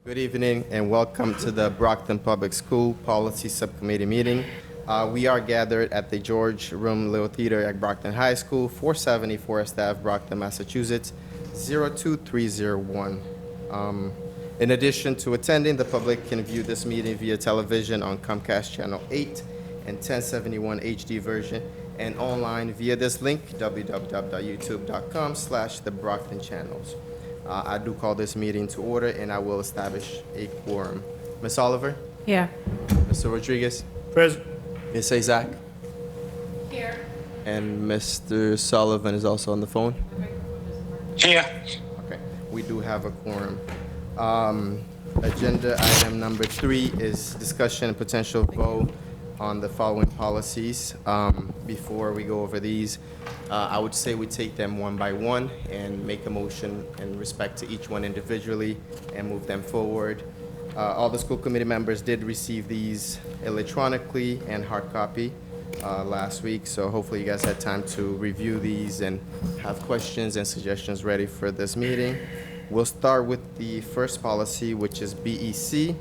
Good evening and welcome to the Brockton Public School Policy Subcommittee meeting. We are gathered at the George Room Little Theater at Brockton High School, 470 Forest Ave, Brockton, Massachusetts, 02301. In addition to attending, the public can view this meeting via television on Comcast Channel 8 and 1071 HD version and online via this link, www.youtube.com/TheBrocktonChannels. I do call this meeting to order, and I will establish a quorum. Ms. Oliver? Here. Mr. Rodriguez? Present. Ms. Azak? Here. And Mr. Sullivan is also on the phone? Here. Okay, we do have a quorum. Agenda item number 3 is discussion and potential vote on the following policies. Before we go over these, I would say we take them one by one and make a motion in respect to each one individually and move them forward. All the school committee members did receive these electronically and hard copy last week, so hopefully you guys had time to review these and have questions and suggestions ready for this meeting. We'll start with the first policy, which is BEC,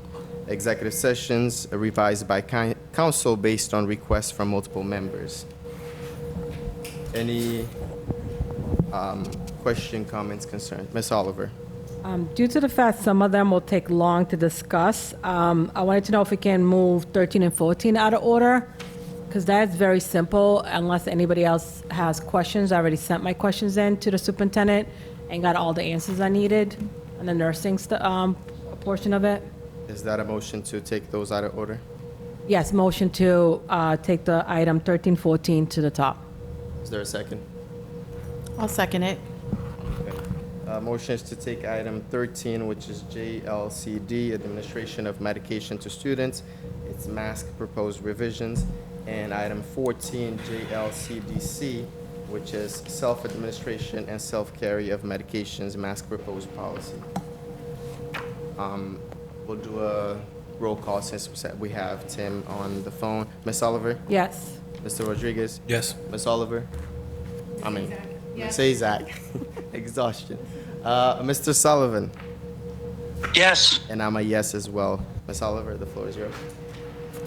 executive sessions revised by council based on requests from multiple members. Any question, comments, concerns? Ms. Oliver? Due to the fact some of them will take long to discuss, I wanted to know if we can move 13 and 14 out of order, because that's very simple, unless anybody else has questions. I already sent my questions in to the superintendent and got all the answers I needed on the nursing portion of it. Is that a motion to take those out of order? Yes, motion to take the item 13, 14 to the top. Is there a second? I'll second it. Okay. Motion is to take item 13, which is JLCD, Administration of Medication to Students. It's mask proposed revisions. And item 14, JLCDC, which is self-administration and self-carry of medications, mask proposed policy. We'll do a roll call since we have Tim on the phone. Ms. Oliver? Yes. Mr. Rodriguez? Yes. Ms. Oliver? Ms. Azak. Exhaustion. Mr. Sullivan? Yes. And I'm a yes as well. Ms. Oliver, the floor is yours.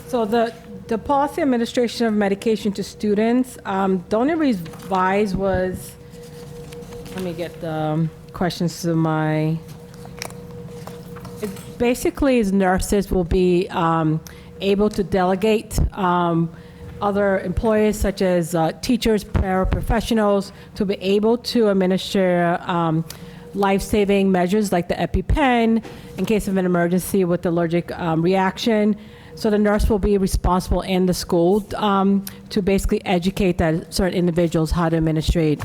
So the policy administration of medication to students, the only revise was, let me get the questions to my, it basically is nurses will be able to delegate other employees such as teachers, paraprofessionals to be able to administer life-saving measures like the EpiPen in case of an emergency with allergic reaction. So the nurse will be responsible in the school to basically educate that certain individuals how to administrate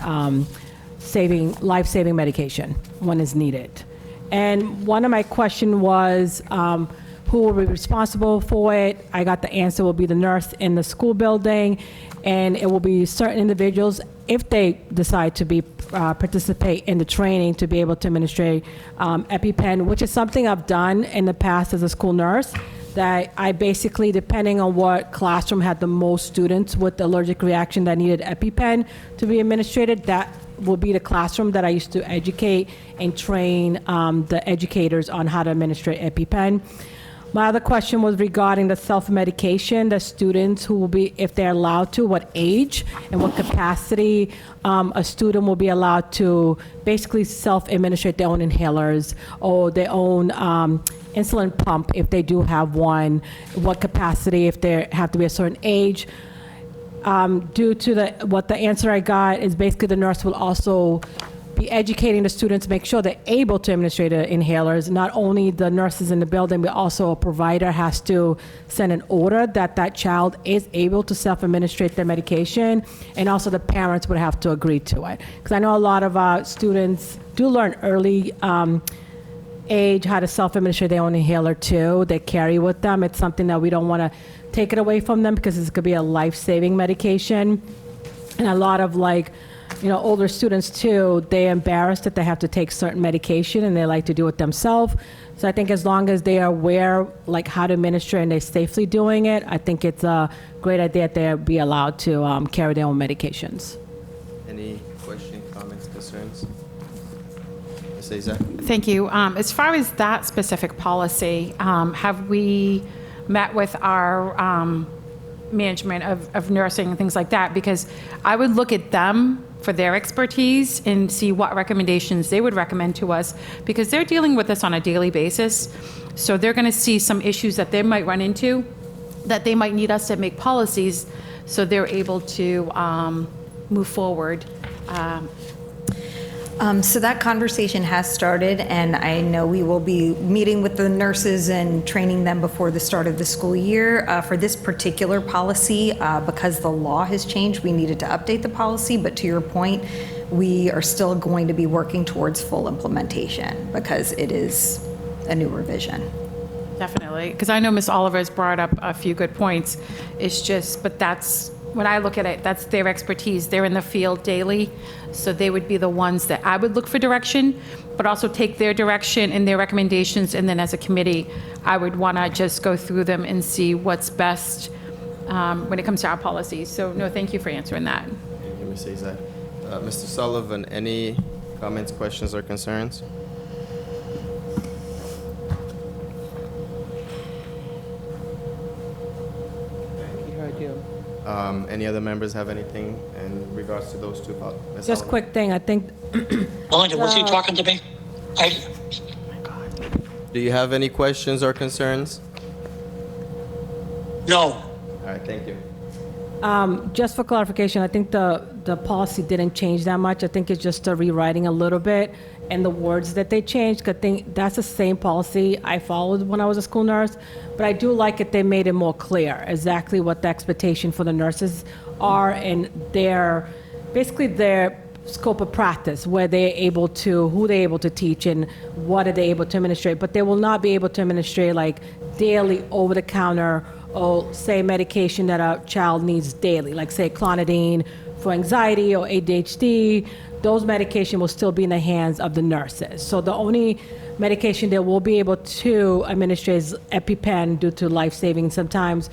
life-saving medication when it's needed. And one of my questions was who will be responsible for it. I got the answer will be the nurse in the school building, and it will be certain individuals if they decide to be participate in the training to be able to administer EpiPen, which is something I've done in the past as a school nurse. That I basically, depending on what classroom had the most students with allergic reaction that needed EpiPen to be administered, that will be the classroom that I used to educate and train the educators on how to administer EpiPen. My other question was regarding the self-medication, the students who will be, if they're allowed to, what age and what capacity a student will be allowed to basically self-administrate their own inhalers or their own insulin pump if they do have one, what capacity if they have to be a certain age. Due to what the answer I got is basically the nurse will also be educating the students to make sure they're able to administrate the inhalers. Not only the nurses in the building, but also a provider has to send an order that that child is able to self-administrate their medication, and also the parents would have to agree to it. Because I know a lot of our students do learn early age how to self-administrate their own inhaler too. They carry with them. It's something that we don't want to take it away from them because this could be a life-saving medication. And a lot of older students too, they're embarrassed that they have to take certain medication and they like to do it themselves. So I think as long as they are aware how to administer and they're safely doing it, I think it's a great idea that they'll be allowed to carry their own medications. Any questions, comments, concerns? Ms. Azak? Thank you. As far as that specific policy, have we met with our management of nursing and things like that? Because I would look at them for their expertise and see what recommendations they would recommend to us, because they're dealing with this on a daily basis. So they're going to see some issues that they might run into, that they might need us to make policies so they're able to move forward. So that conversation has started, and I know we will be meeting with the nurses and training them before the start of the school year. For this particular policy, because the law has changed, we needed to update the policy, but to your point, we are still going to be working towards full implementation because it is a new revision. Definitely, because I know Ms. Oliver's brought up a few good points. It's just, but that's, when I look at it, that's their expertise. They're in the field daily, so they would be the ones that I would look for direction, but also take their direction and their recommendations, and then as a committee, I would want to just go through them and see what's best when it comes to our policies. So, no, thank you for answering that. Thank you, Ms. Azak. Mr. Sullivan, any comments, questions, or concerns? Any other members have anything in regards to those two? Ms. Just Sullivan? quick thing, I think, Melinda, was he talking to me? Do you have any questions or concerns? No. All right, thank you. just for clarification, I think the policy didn't change that much. I think it's just a rewriting a little bit and the words that they changed. 'Cause I think that's the same policy I followed when I was a school nurse. But I do like it, they made it more clear exactly what the expectation for the nurses are and basically their scope of practice, where they're able to, who they're able to teach and what are they able to administrate. But they will not be able to administrate like daily over-the-counter or say medication that a child needs daily, like say clonidine for anxiety or ADHD. Those medication will still be in the hands of the nurses. So the only medication they will be able to administer is EpiPen due to life-saving. Sometimes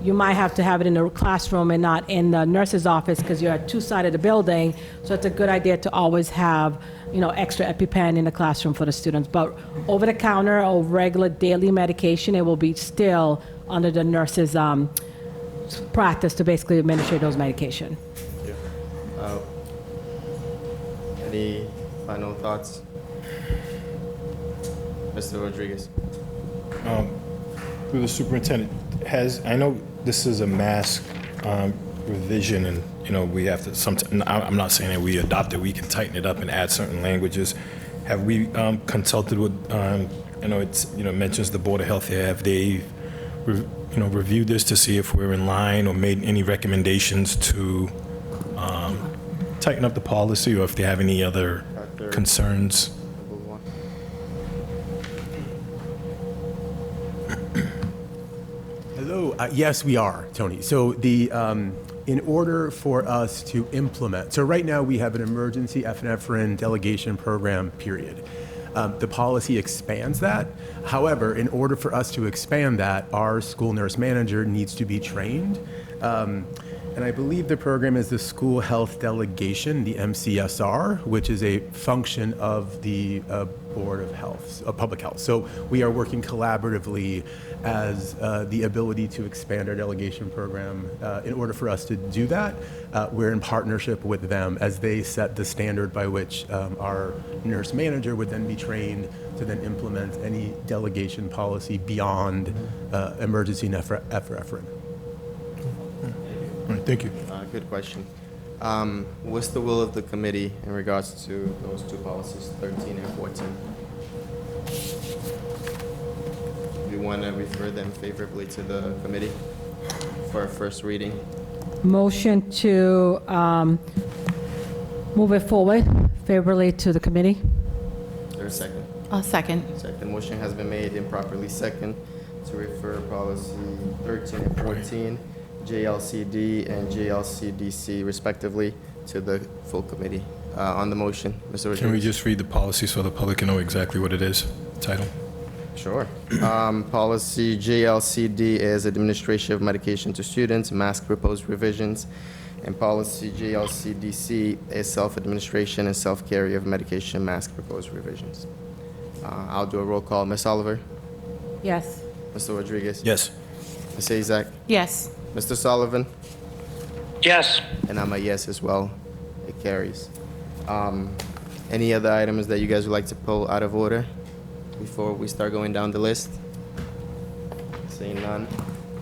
you might have to have it in the classroom and not in the nurse's office because you're at two sides of the building. So it's a good idea to always have, extra EpiPen in the classroom for the students. But over-the-counter or regular daily medication, it will be still under the nurse's practice to basically administer those medication. Any final thoughts? Mr. Rodriguez. Through the superintendent, I know this is a mask revision, and we have to. I'm not saying that we adopt it. We can tighten it up and add certain languages. Have we consulted with? It mentions the Board of Health here. Have they, reviewed this to see if we're in line or made any recommendations to tighten up the policy, or if they have any other concerns? Hello. Yes, we are, Tony. So in order for us to implement, so right now we have an emergency epinephrine delegation program, period. The policy expands that. However, in order for us to expand that, our school nurse manager needs to be trained. And I believe the program is the School Health Delegation, the MCSR, which is a function of the Board of Health, Public Health. So we are working collaboratively as the ability to expand our delegation program. In order for us to do that, we're in partnership with them as they set the standard by which our nurse manager would then be trained to then implement any delegation policy beyond emergency epinephrine. All right, thank you. Good question. What's the will of the committee in regards to those two policies, 13 and 14? Do you want to refer them favorably to the committee for a first reading? Motion to move it forward favorably to the committee. Is there a second? I'll second. Second motion has been made and properly second to refer policy 13 and 14, JLCD and JLCDC respectively, to the full committee. On the motion, Mr. Rodriguez. Can we just read the policy so the public can know exactly what it is? Title? Sure. Policy JLCD is administration of medication to students, mask proposed revisions. And policy JLCDC is self-administration and self-carry of medication, mask proposed revisions. I'll do a roll call. Ms. Oliver? Yes. Mr. Rodriguez? Yes. Ms. Azak? Yes. Mr. Sullivan? Yes. And I'm a yes as well. It carries. Any other items that you guys would like to pull out of order before we start going down the list? Seeing none.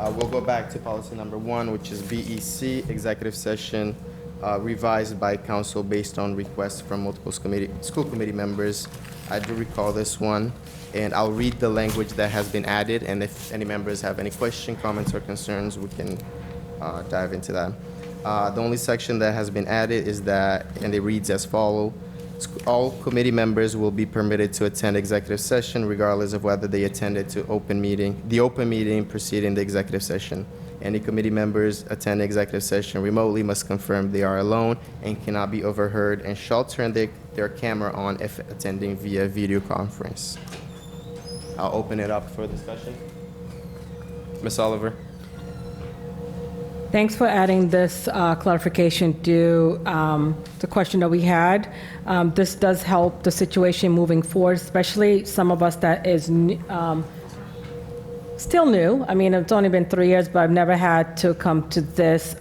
We'll go back to policy number 1, which is BEC, executive session, revised by council based on requests from multiple school committee members. I do recall this one, and I'll read the language that has been added, and if any members have any question, comments, or concerns, we can dive into that. The only section that has been added is that, and it reads as follows: all committee members will be permitted to attend executive session regardless of whether they attended the open meeting preceding the executive session. Any committee members attend executive session remotely must confirm they are alone and cannot be overheard and shall turn their camera on if attending via video conference. I'll open it up for discussion. Ms. Oliver? Thanks for adding this clarification to the question that we had. This does help the situation moving forward, especially some of us that is still new. I mean, it's only been 3 years, but I've never had to come to this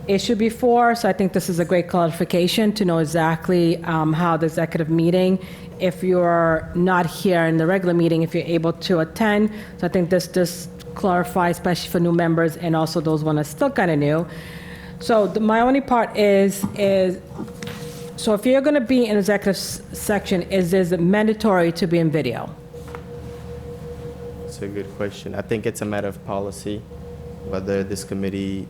issue before. So I think this is a great clarification to know exactly how the executive meeting, if you're not here in the regular meeting, if you're able to attend. So I think this just clarify, especially for new members and also those one that's still kind of new. So my only part is so if you're going to be in executive section, is this mandatory to be in video? That's a good question. I think it's a matter of policy, whether this committee,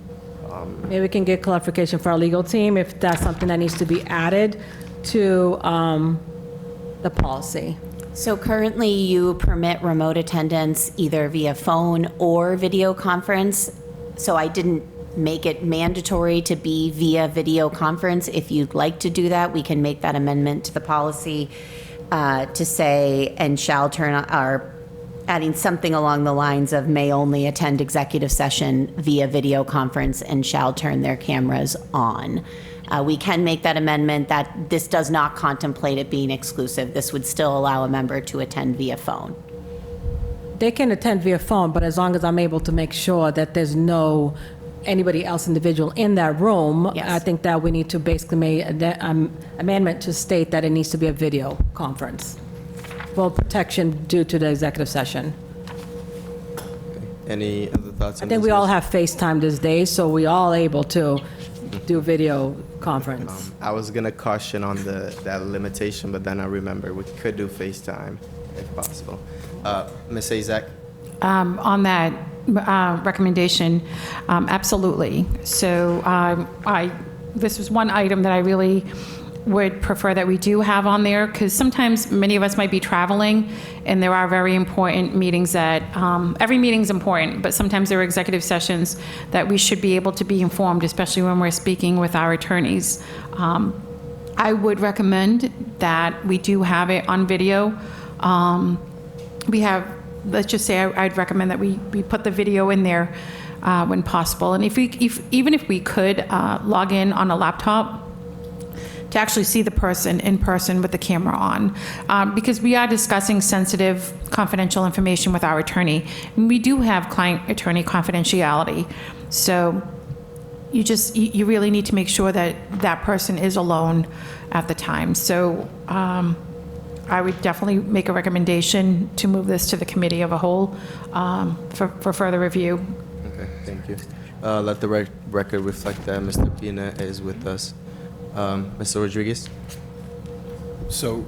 Maybe we can get clarification for our legal team if that's something that needs to be added to the policy. So currently, you permit remote attendance either via phone or video conference. So I didn't make it mandatory to be via video conference. If you'd like to do that, we can make that amendment to the policy to say, and shall turn, or adding something along the lines of may only attend executive session via video conference and shall turn their cameras on. We can make that amendment. That this does not contemplate it being exclusive. This would still allow a member to attend via phone. They can attend via phone, but as long as I'm able to make sure that there's no anybody else individual in that room, Yes. I think that we need to basically make an amendment to state that it needs to be a video conference for protection due to the executive session. any other thoughts I on think this? we all Ms. have FaceTime these days, so we all able to do video conference. I was gonna caution on that limitation, but then I remember we could do FaceTime if possible. Ms. Azak? On that recommendation, absolutely. So this was one item that I really would prefer that we do have on there, because sometimes many of us might be traveling, and there are very important meetings that, every meeting's important, but sometimes there are executive sessions that we should be able to be informed, especially when we're speaking with our attorneys. I would recommend that we do have it on video. We have, let's just say, I'd recommend that we put the video in there when possible. And even if we could log in on a laptop to actually see the person in person with the camera on, because we are discussing sensitive, confidential information with our attorney. And we do have client-attorney confidentiality. So you really need to make sure that that person is alone at the time. So I would definitely make a recommendation to move this to the committee of a whole for further review. Okay, thank you. Let the record reflect that Mr. Pina is with us. Mr. Rodriguez? So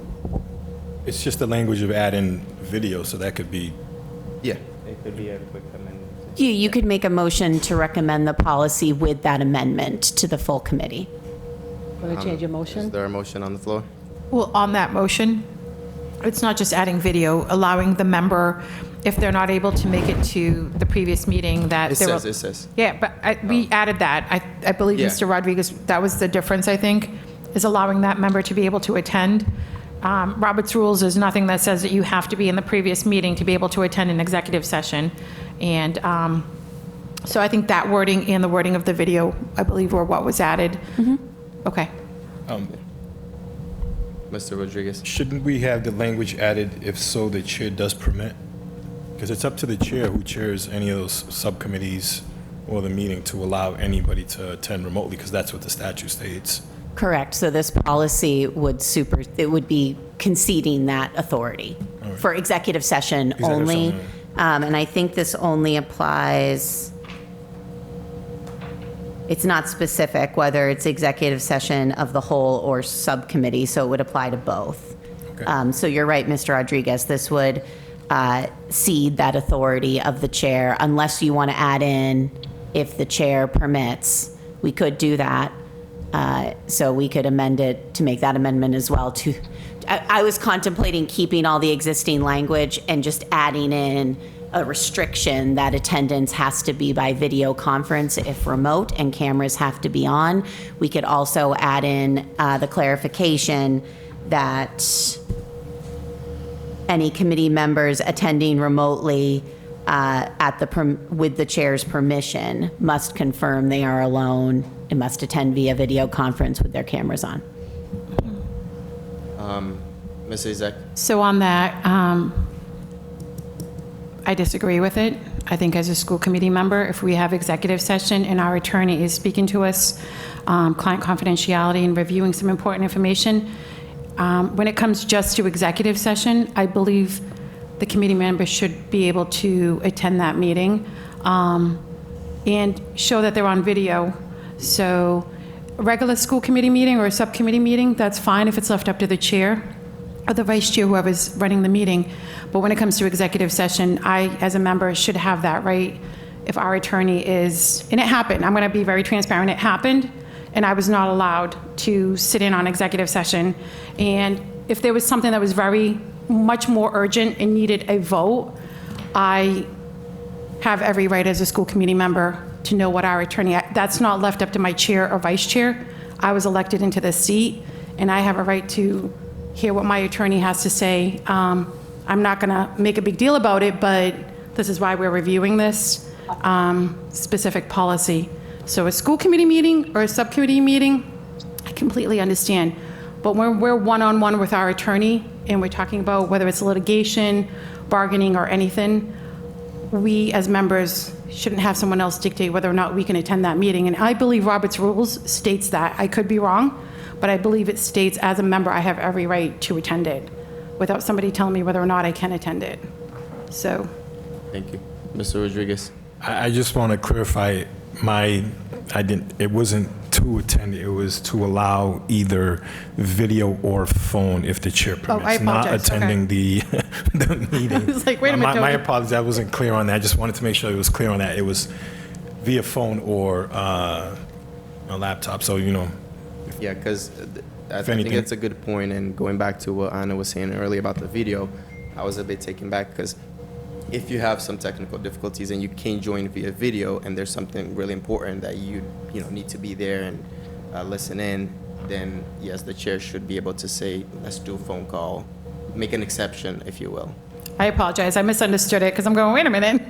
it's just the language of adding video, so that could be, Yeah, it could be a quick amendment. You could make a motion to recommend the policy with that amendment to the full committee. Want to change your Is motion? there a motion on the floor? Well, on that motion, it's not just adding video, allowing the member, if they're not able to make it to the previous meeting, that It they will. says. Yeah, but we added that. I believe, Yeah. Mr. Rodriguez, that was the difference, I think, is allowing that member to be able to attend. Robert's rules, there's nothing that says that you have to be in the previous meeting to be able to attend an executive session. And so I think that wording and the wording of the video, I believe, were what was added. Okay. Mr. Rodriguez? Shouldn't we have the language added, if so, the chair does permit? Because it's up to the chair who chairs any of those subcommittees or the meeting to allow anybody to attend remotely, because that's what the statute states. Correct. So this policy would it would be conceding that authority for executive session only. session, And I think this only applies, it's not specific whether it's executive session of the whole or subcommittee, so it would apply to both. Okay. So you're right, Mr. Rodriguez, this would cede that authority of the chair unless you want to add in, if the chair permits, we could do that. So we could amend it to make that amendment as well. I was contemplating keeping all the existing language and just adding in a restriction that attendance has to be by video conference if remote and cameras have to be on. We could also add in the clarification that any committee members attending remotely with the chair's permission must confirm they are alone and must attend via video conference with their cameras on. Ms. Izek? So on that, I disagree with it. I think as a school committee member, if we have executive session and our attorney is speaking to us, client confidentiality and reviewing some important information, when it comes just to executive session, I believe the committee members should be able to attend that meeting and show that they're on video. So a regular school committee meeting or a subcommittee meeting, that's fine if it's left up to the chair or the vice chair, whoever's running the meeting. But when it comes to executive session, I, as a member, should have that right. If our attorney is, and it happened, I'm going to be very transparent, it happened, and I was not allowed to sit in on executive session. And if there was something that was very much more urgent and needed a vote, I have every right as a school committee member to know what our attorney, that's not left up to my chair or vice chair. I was elected into this seat, and I have a right to hear what my attorney has to say. I'm not going to make a big deal about it, but this is why we're reviewing this specific policy. So a school committee meeting or a subcommittee meeting, I completely understand. But when we're one-on-one with our attorney and we're talking about whether it's litigation, bargaining, or anything, we as members shouldn't have someone else dictate whether or not we can attend that meeting. And I believe Robert's rules states that. I could be wrong, but I believe it states as a member I have every right to attend it without somebody telling me whether or not I can attend it. So. Thank you. Mr. Rodriguez? I just want to clarify it wasn't to attend, it was to allow either video or phone if the chair permits. I apologize. Not attending the meeting. I was like, wait a minute, My Tony. apologies, I wasn't clear on that. I just wanted to make sure it was clear on that. It was via phone or a laptop, so, Yeah, because I think anything- it's a good point, and going back to what Anna was saying earlier about the video, I was a bit taken back because if you have some technical difficulties and you can't join via video and there's something really important that you need to be there and listen in, then yes, the chair should be able to say, let's do a phone call, make an exception, if you will. I apologize. I misunderstood it because I'm going, wait a minute.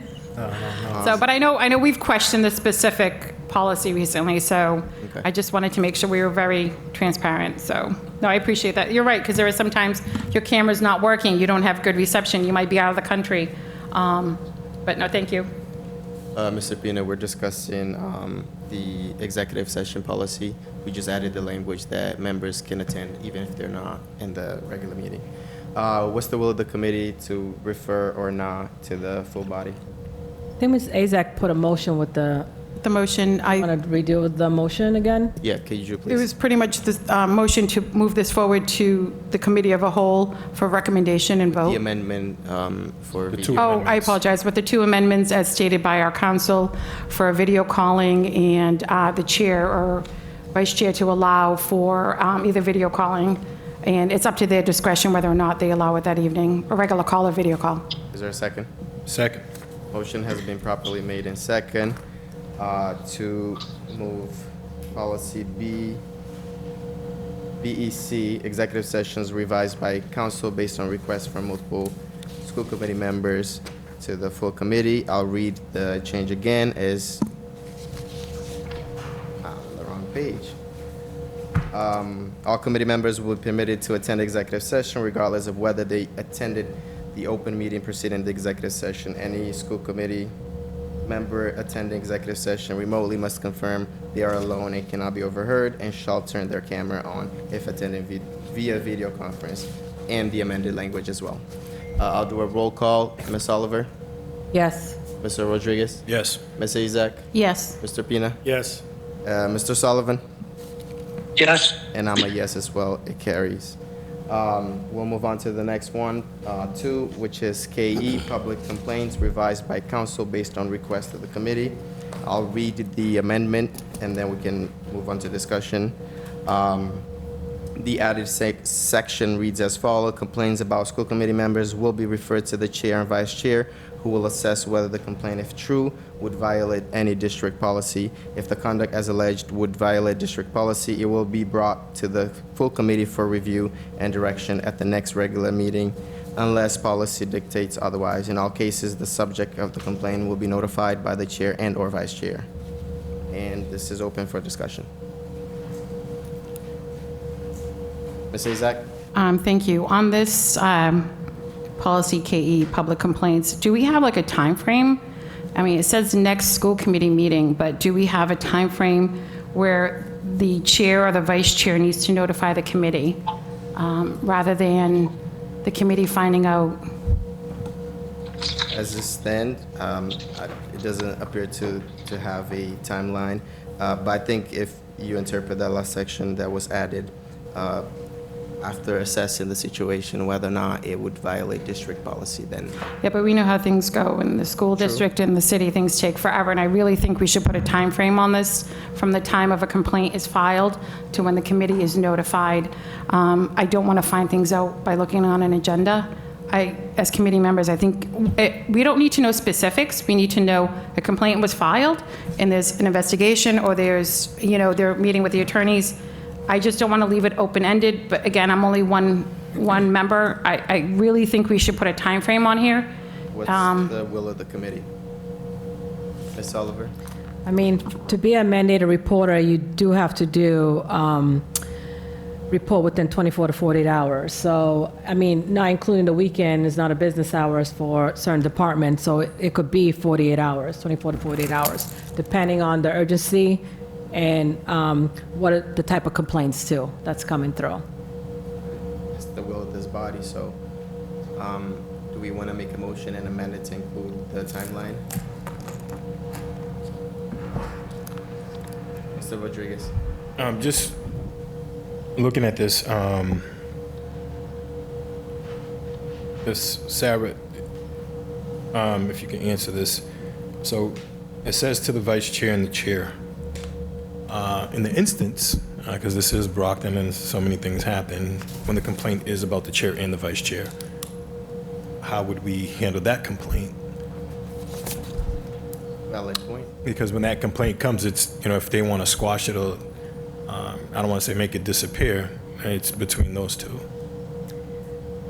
So, but I know we've questioned the specific policy recently, so Okay. I just wanted to make sure we were very transparent. So, no, I appreciate that. You're right, because there are sometimes your camera's not working, you don't have good reception, you might be out of the country. But no, thank you. Mr. Pina, we're discussing the executive session policy. We just added the language that members can attend even if they're not in the regular meeting. What's the will of the committee to refer or not to the full body? I think Ms. Azak put a motion with the, The motion, want to redo the motion again? Yeah, could you it please? was pretty much the motion to move this forward to the committee of a whole for recommendation and The vote. amendment for The video. two Oh, I amendments. apologize, but the two amendments as stated by our counsel for video calling and the chair or vice chair to allow for either video calling, and it's up to their discretion whether or not they allow it that evening, a regular call or video call. Is there a second? Second. Motion has been properly made in second to move policy B BEC, executive sessions revised by council based on requests from multiple school committee members to the full committee. I'll read the change again as on the wrong page. All committee members will be permitted to attend executive session regardless of whether they attended the open meeting preceding the executive session. Any school committee member attending executive session remotely must confirm they are alone and cannot be overheard and shall turn their camera on if attending via video conference, and the amended language as well. I'll do a roll call. Ms. Oliver? Yes. Mr. Rodriguez? Yes. Ms. Azak? Yes. Mr. Pina? Yes. Mr. Sullivan? Yes. And I'm a yes as well. It carries. We'll move on to the next one, 2, which is KE, public complaints revised by council based on request of the committee. I'll read the amendment and then we can move on to discussion. The added section reads as follows: complaints about school committee members will be referred to the chair and vice chair, who will assess whether the complaint, if true, would violate any district policy. If the conduct as alleged would violate district policy, it will be brought to the full committee for review and direction at the next regular meeting, unless policy dictates otherwise. In all cases, the subject of the complaint will be notified by the chair and/or vice chair. And this is open for discussion. Ms. Azak? Thank you. On this policy KE, public complaints, do we have like a time frame? I mean, it says next school committee meeting, but do we have a time frame where the chair or the vice chair needs to notify the committee rather than the committee finding out? As it stands, it doesn't appear to have a timeline, but I think if you interpret that last section that was added, after assessing the situation, whether or not it would violate district policy, then. Yeah, but we know how things go in the school district and the city, things take forever, and I really think we should put a time frame on this from the time of a complaint is filed to when the committee is notified. I don't want to find things out by looking on an agenda. As committee members, I think we don't need to know specifics. We need to know a complaint was filed and there's an investigation, or there's, they're meeting with the attorneys. I just don't want to leave it open-ended, but again, I'm only one member. I really think we should put a time frame on here. What's the will of the committee? Ms. Oliver? I mean, to be a mandated reporter, you do have to do report within 24 to 48 hours. So, I mean, not including the weekend is not a business hours for certain departments, so it could be 48 hours, 24 to 48 hours, depending on the urgency and what are the type of complaints too that's coming through. It's the will of this body, so do we want to make a motion and amend it to include the timeline? Mr. Rodriguez? Just looking at this, Sarah, if you can answer this. So it says to the vice chair and the chair. In the instance, because this is Brockton and so many things happen, when the complaint is about the chair and the vice chair, how would we handle that complaint? Valid point. Because when that complaint comes, it's, if they want to squash it or, I don't want to say make it disappear, it's between those two.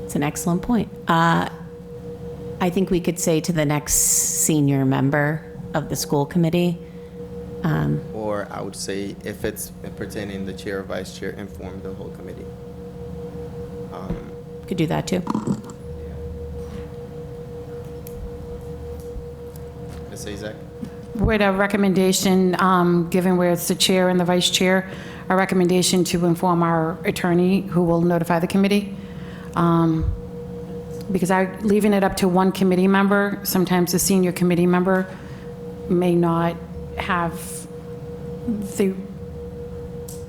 It's an excellent point. I think we could say to the next senior member of the school committee. Or I would say, if it's pertaining the chair or vice chair, inform the whole committee. Could do that too. Ms. Azak? With a recommendation, given where it's the chair and the vice chair, a recommendation to inform our attorney who will notify the committee. Because leaving it up to one committee member, sometimes the senior committee member may not have the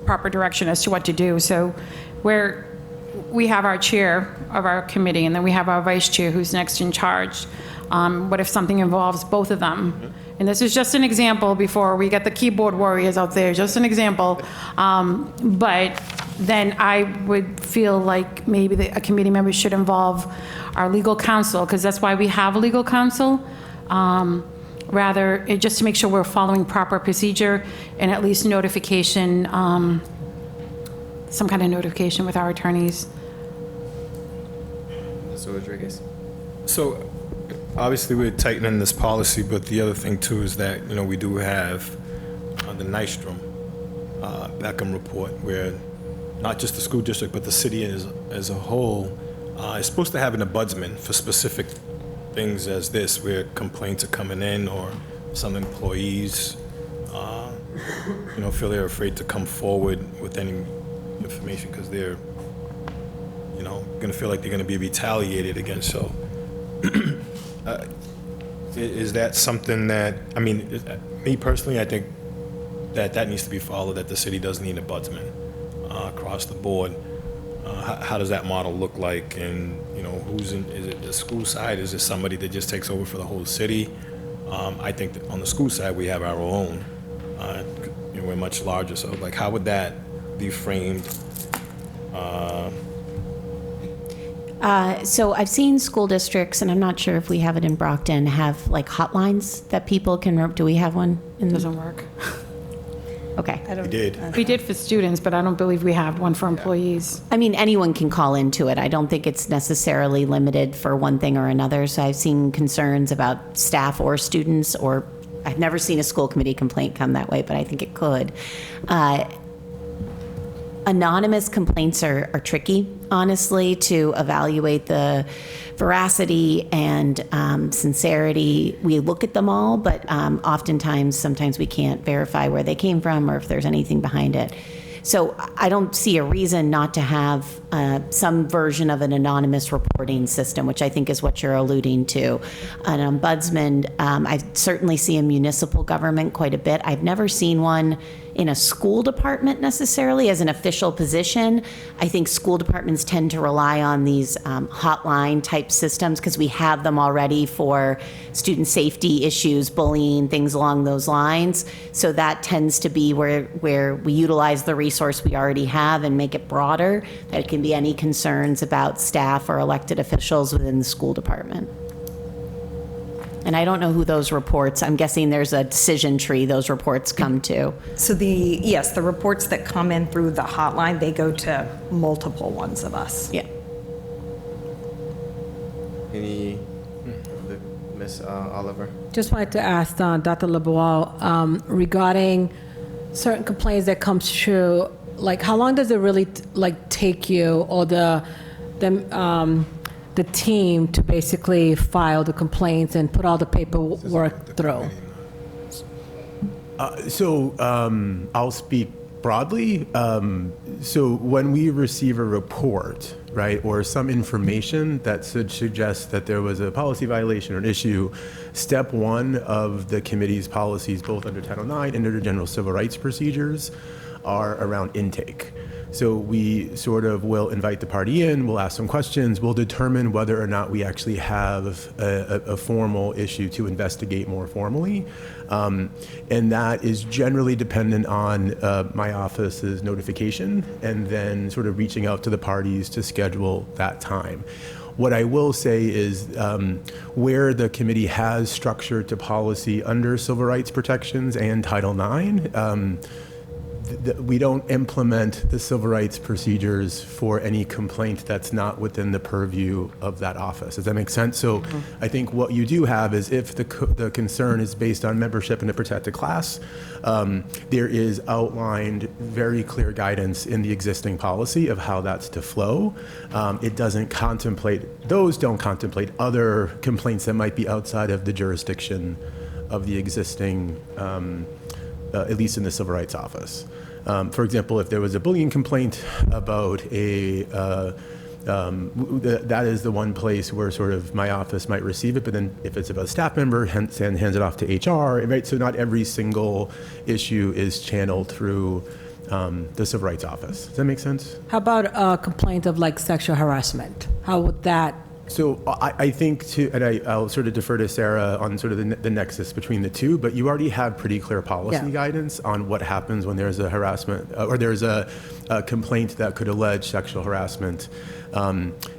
proper direction as to what to do. So we have our chair of our committee, and then we have our vice chair who's next in charge. What if something involves both of them? And this is just an example before we get the keyboard warriors out there, just an example. But then I would feel like maybe a committee member should involve our legal counsel, because that's why we have a legal counsel. Just to make sure we're following proper procedure and at least notification some kind of notification with our attorneys. Mr. Rodriguez? So, obviously, we're tightening this policy, but the other thing too is that, you know, we do have the Nystrom Beckham report, where not just the school district, but the city as a whole is supposed to have an ombudsman for specific things as this, where complaints are coming in, or some employees, you know, feel they're afraid to come forward with any information because they're, you know, going to feel like they're going to be retaliated against. So, is that something that, I mean, me personally, I think that needs to be followed, that the city does need an ombudsman across the board. How does that model look like? And, you know, is it the school side? Is it somebody that just takes over for the whole city? I think that on the school side, we have our own. You know, we're much larger, so like, how would that be framed? So I've seen school districts, and I'm not sure if we have it in Brockton, have like hotlines that people can, do we have one? Doesn't work. Okay. We did. We did for students, but I don't believe we have one for employees. I mean, anyone can call into it. I don't think it's necessarily limited for one thing or another. So I've seen concerns about staff or students, or I've never seen a school committee complaint come that way, but I think it could. Anonymous complaints are tricky, honestly, to evaluate the veracity and sincerity. We look at them all, but sometimes we can't verify where they came from or if there's anything behind it. So I don't see a reason not to have some version of an anonymous reporting system, which I think is what you're alluding to. An ombudsman, I certainly see in municipal government quite a bit. I've never seen one in a school department necessarily as an official position. I think school departments tend to rely on these hotline type systems because we have them already for student safety issues, bullying, things along those lines. So that tends to be where we utilize the resource we already have and make it broader, that it can be any concerns about staff or elected officials within the school department. And I don't know who those reports, I'm guessing there's a decision tree those reports come to. So the reports that come in through the hotline, they go to multiple ones of us. Yeah. Any, Ms. Oliver? Just wanted to ask Dr. LeBois regarding certain complaints that comes through, like how long does it really take you or the team to basically file the complaints and put all the paperwork through? I'll speak broadly. So when we receive a report, right, or some information that should suggest that there was a policy violation or an issue, step one of the committee's policies, both under Title IX and under general civil rights procedures, are around intake. So we sort of will invite the party in, we'll ask some questions, we'll determine whether or not we actually have a formal issue to investigate more formally. And that is generally dependent on my office's notification and then sort of reaching out to the parties to schedule that time. What I will say is where the committee has structured to policy under civil rights protections and Title IX, we don't implement the civil rights procedures for any complaint that's not within the purview of that office. Does that make sense? So I think what you do have is if the concern is based on membership in a protected class, there is outlined very clear guidance in the existing policy of how that's to flow. It doesn't contemplate, those don't contemplate other complaints that might be outside of the jurisdiction of the existing at least in the Civil Rights Office. For example, if there was a bullying complaint about that is the one place where sort of my office might receive it, but then if it's about a staff member, hands it off to HR, right? So not every single issue is channeled through the Civil Rights Office. Does that make sense? How about a complaint of like sexual harassment? How would that? So I think I'll sort of defer to Sarah on sort of the nexus between the two, but you already have pretty clear policy guidance on what happens when there's a harassment or there's a complaint that could allege sexual harassment.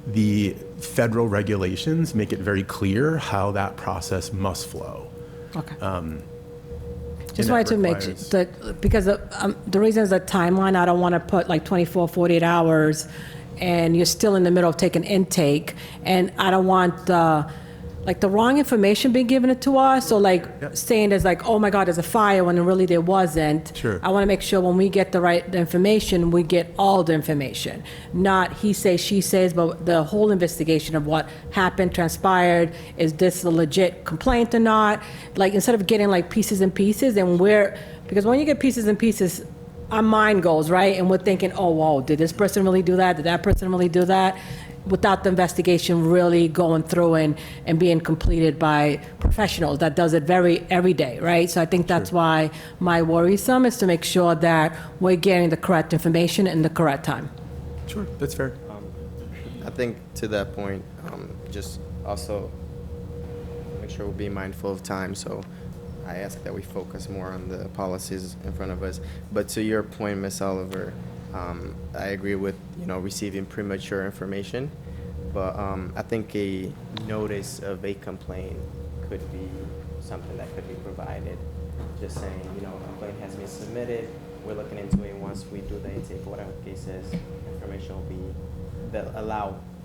The federal regulations make it very clear how that process must flow. Okay. Just And wanted that to make, requires- because the reason is the timeline, I don't want to put like 24, 48 hours, and you're still in the middle of taking intake, and I don't want the wrong information being given to us, or like saying there's like, oh my God, there's a fire, when really there wasn't. Sure. I want to make sure when we get the information, we get all the information, not he says, she says, but the whole investigation of what happened, transpired, is this a legit complaint or not? Like, instead of getting like pieces and pieces, and because when you get pieces and pieces, our mind goes, right? And we're thinking, oh, whoa, did this person really do that? Did that person really do that? Without the investigation really going through and being completed by professionals that does it every day, right? So I think that's why my worrisome is to make sure that we're getting the correct information in the correct time. Sure, that's fair. I think to that point, just also make sure we're being mindful of time, so I ask that we focus more on the policies in front of us. But to your point, Ms. Oliver, I agree with, receiving premature information, but I think a notice of a complaint could be something that could be provided. Just saying, a complaint has been submitted, we're looking into it. Once we do the intake, whatever the case is, information will be,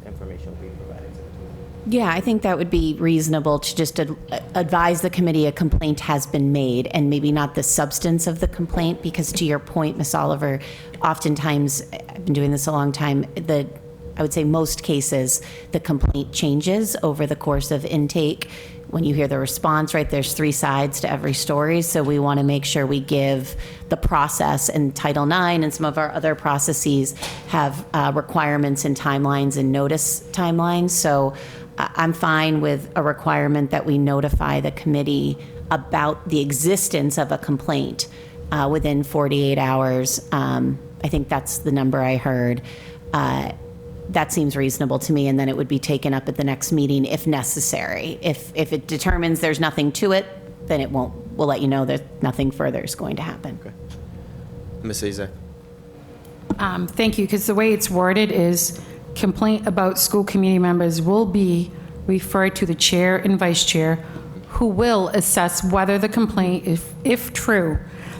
information will be provided to the committee. Yeah, I think that would be reasonable to just advise the committee a complaint has been made, and maybe not the substance of the complaint, because to your point, Ms. Oliver, oftentimes, I've been doing this a long time, I would say most cases, the complaint changes over the course of intake. When you hear the response, right, there's 3 sides to every story, so we want to make sure we give the process, and Title IX and some of our other processes have requirements and timelines and notice timelines. So I'm fine with a requirement that we notify the committee about the existence of a complaint within 48 hours. I think that's the number I heard. That seems reasonable to me, and then it would be taken up at the next meeting if necessary. If it determines there's nothing to it, then it won't. We'll let you know that nothing further is going to happen. Okay. Ms. Azak. Thank you, because the way it's worded is complaint about school committee members will be referred to the chair and vice chair, who will assess whether the complaint, if true,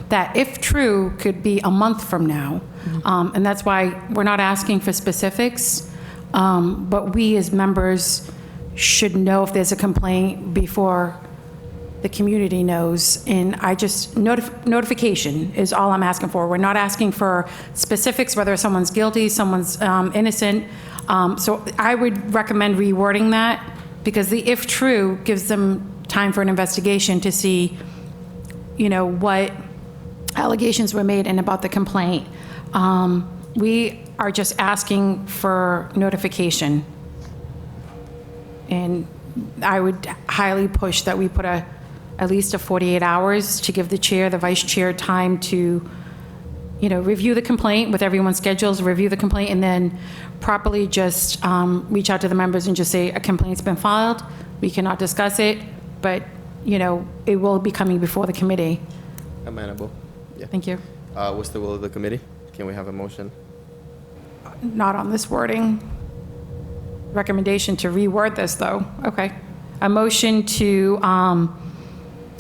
that if true could be a month from now. And that's why we're not asking for specifics, but we as members should know if there's a complaint before the community knows. And I just, notification is all I'm asking for. We're not asking for specifics, whether someone's guilty, someone's innocent. So I would recommend rewording that, because the if true gives them time for an investigation to see, what allegations were made and about the complaint. We are just asking for notification. And I would highly push that we put at least 48 hours to give the chair, the vice chair time to, review the complaint with everyone's schedules, review the complaint, and then properly just reach out to the members and just say, a complaint's been filed, we cannot discuss it, but, it will be coming before the committee. Amenable. Yeah. Thank you. What's the will of the committee? Can we have a motion? Not on this wording. Recommendation to reword this, though. Okay. A motion to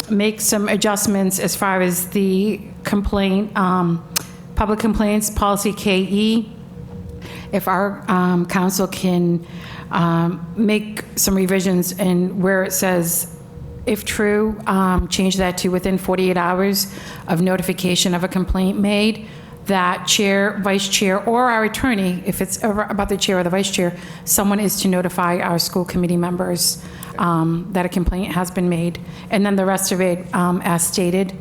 make some adjustments as far as the complaint, public complaints, policy KE. If our council can make some revisions, and where it says, if true, change that to within 48 hours of notification of a complaint made, that chair, vice chair, or our attorney, if it's about the chair or the vice chair, someone is to notify our school committee members that a complaint has been made. And then the rest of it, as stated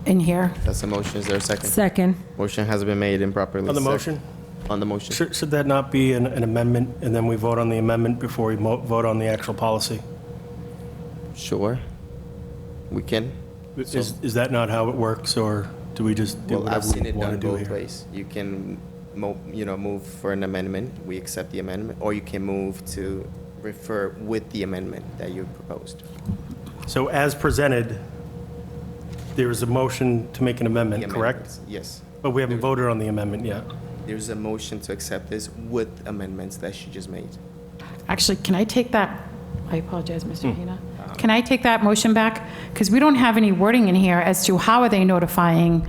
in here. That's a motion. Is there a second? Second. Motion has been made and properly On the sec- motion? On the motion. Should that not be an amendment, and then we vote on the amendment before we vote on the actual policy? Sure. We can. Is that not how it works, or do we just do Well, I've whatever seen we it want done to do both here? ways. You can, move for an amendment, we accept the amendment, or you can move to refer with the amendment that you proposed. So as presented, there is a motion to make an The amendment, correct? amendments, yes. But we haven't voted on the amendment yet. There's a motion to accept this with amendments that she just made. Actually, can I take that? I apologize, Mr. Pena. can I take that motion back? Because we don't have any wording in here as to how are they notifying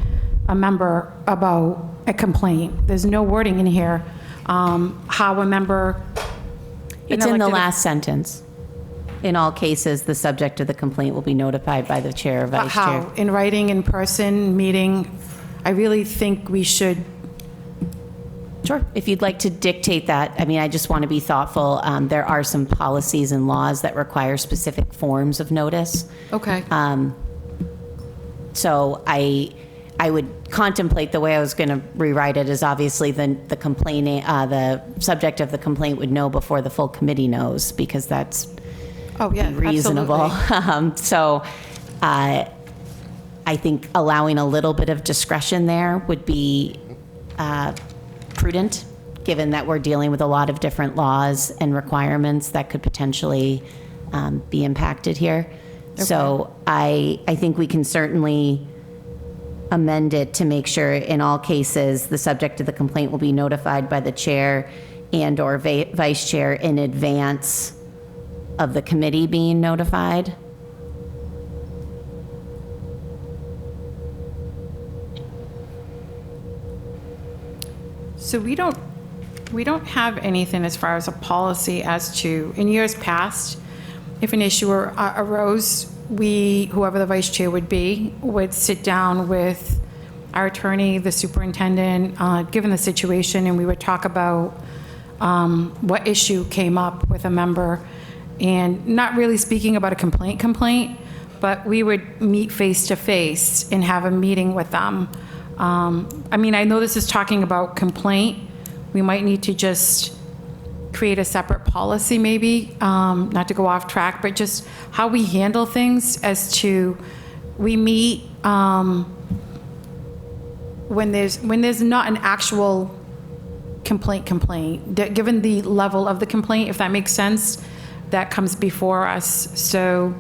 a member about a complaint. There's no wording in here, how a member. It's in the elected- last sentence. In all cases, the subject of the complaint will be notified by the chair or But vice chair. how? In writing, in person, meeting? I really think we should. Sure. If you'd like to dictate that, I mean, I just want to be thoughtful. There are some policies and laws that require specific forms of notice. Okay. So I would contemplate the way I was going to rewrite it is obviously the complaining, the subject of the complaint would know before the full committee knows, because that's Oh, yeah, reasonable. absolutely. So I think allowing a little bit of discretion there would be prudent, given that we're dealing with a lot of different laws and requirements that could potentially be impacted here. So I think we can certainly amend it to make sure in all cases, the subject of the complaint will be notified by the chair and/or vice chair in advance of the committee being notified. So we don't have anything as far as a policy as to, in years past, if an issue arose, whoever the vice chair would be, would sit down with our attorney, the superintendent, given the situation, and we would talk about what issue came up with a member, and not really speaking about a complaint, but we would meet face to face and have a meeting with them. I mean, I know this is talking about complaint. We might need to just create a separate policy maybe, not to go off track, but just how we handle things as to, we meet when there's not an actual complaint, given the level of the complaint, if that makes sense, that comes before us. So,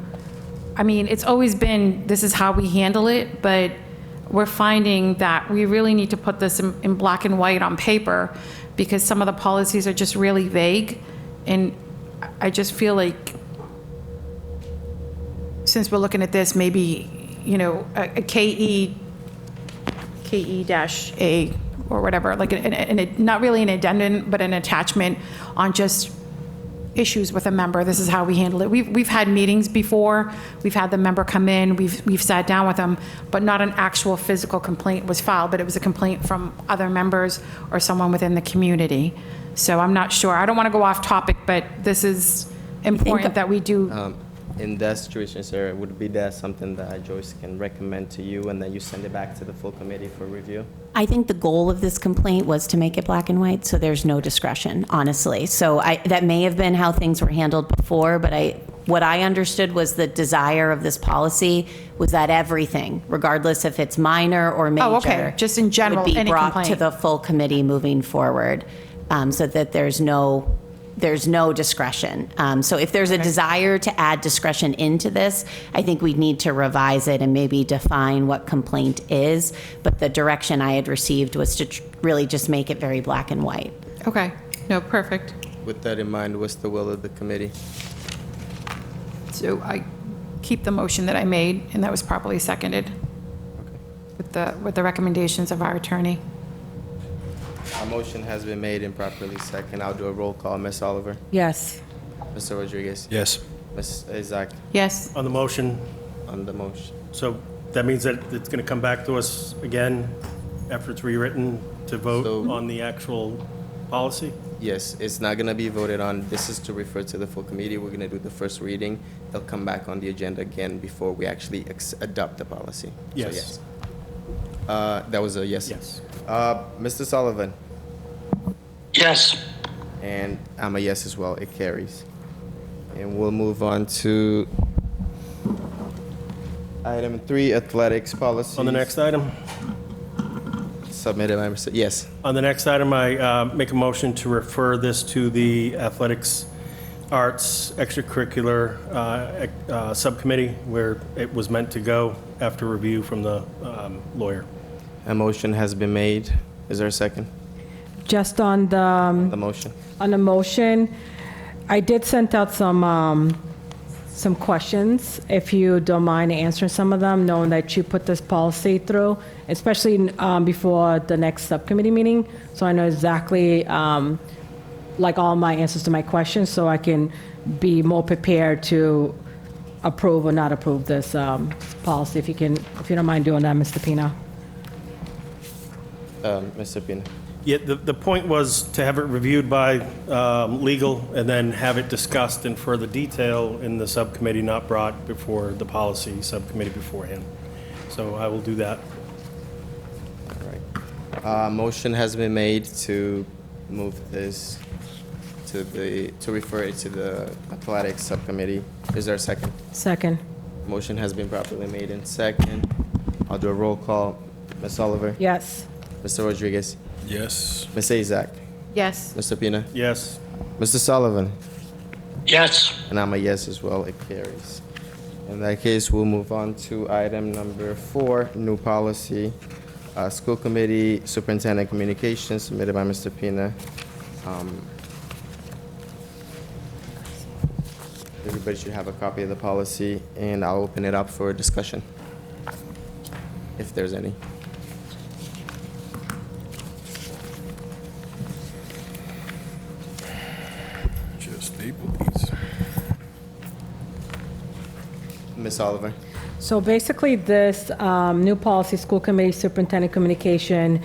I mean, it's always been, this is how we handle it, but we're finding that we really need to put this in black and white on paper, because some of the policies are just really vague. And I just feel like, since we're looking at this, maybe, you know, a KE-A or whatever, like not really an addendum, but an attachment on just issues with a member. This is how we handle it. We've had meetings before. We've had the member come in. We've sat down with them, but not an actual physical complaint was filed, but it was a complaint from other members or someone within the community. So I'm not sure. I don't want to go off topic, but this is important that we do. In that situation, sir, would be that something that Joyce can recommend to you, and then you send it back to the full committee for review? I think the goal of this complaint was to make it black and white, so there's no discretion, honestly. So that may have been how things were handled before, but what I understood was the desire of this policy was that everything, regardless if it's minor or major, Oh, okay. Just in general, would be any brought complaint. to the full committee moving forward, so that there's no discretion. So if there's a desire to add discretion into this, I think we'd need to revise it and maybe define what complaint is. But the direction I had received was to really just make it very black and white. Okay. No, perfect. With that in mind, what's the will of the committee? So I keep the motion that I made, and that was properly seconded with the recommendations of our attorney. A motion has been made and properly second. I'll do a roll call. Ms. Oliver? Yes. Mr. Rodriguez? Yes. Ms. Isaac? Yes. On the motion, On the motion. so that means that it's going to come back to us again after it's rewritten to vote So- on the actual policy? Yes, it's not going to be voted on. This is to refer to the full committee. We're going to do the first reading. It'll come back on the agenda again before we actually adopt the policy. So, Yes. That was a yes? Yes. Mr. Sullivan? Yes. And I'm a yes as well. It carries. And we'll move on to item 3, athletics policy. On the next item? Submitted by Mr. Yes. On the next item, I make a motion to refer this to the Athletics, Arts, Extracurricular Subcommittee, where it was meant to go after review from the lawyer. A motion has been made. Is there a second? Just on The motion. the motion, I did send out some some questions, if you don't mind answering some of them, knowing that you put this policy through, especially before the next subcommittee meeting, so I know exactly, like, all my answers to my questions, so I can be more prepared to approve or not approve this policy, if you don't mind doing that, Mr. Pina. Mr. Pina. Yeah, the point was to have it reviewed by legal and then have it discussed in further detail in the subcommittee, not brought before the policy subcommittee beforehand. So I will do that. All right. Motion has been made to move this to refer it to the athletics subcommittee. Is there a second? Second. Motion has been properly made in second. I'll do a roll call. Ms. Oliver? Yes. Mr. Rodriguez? Yes. Ms. Azak? Yes. Mr. Pina? Yes. Mr. Sullivan? Yes. And I'm a yes as well, it carries. In that case, we'll move on to item number 4, new policy. School Committee Superintendent Communications, submitted by Mr. Pina. Everybody should have a copy of the policy, and I'll open it up for discussion, if there's any. Just staple these. Ms. Oliver? So basically, this new policy, school committee superintendent communication,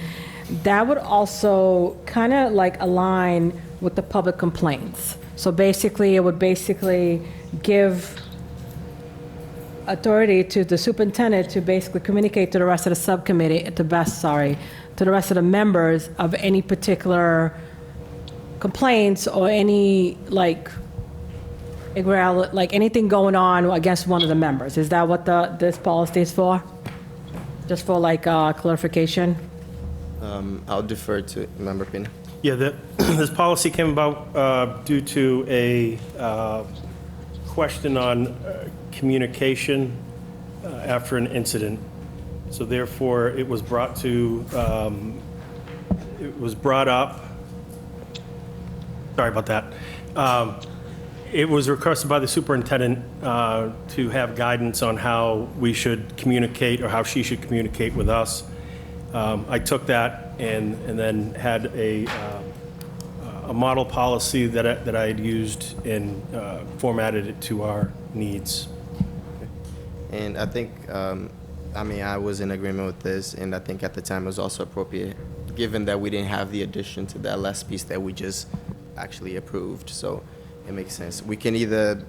that would also kind of like align with the public complaints. So basically, it would basically give authority to the superintendent to basically communicate to the rest of the subcommittee, to the rest of the members of any particular complaints or any, like anything going on against one of the members. Is that what this policy is for? Just for like clarification? I'll defer to Member Pina. Yeah, this policy came about due to a question on communication after an incident. So therefore, it was brought up. Sorry about that. It was requested by the superintendent to have guidance on how we should communicate or how she should communicate with us. I took that and then had a model policy that I had used and formatted it to our needs. And I think, I was in agreement with this, and I think at the time it was also appropriate, given that we didn't have the addition to that last piece that we just actually approved. So it makes sense. We can either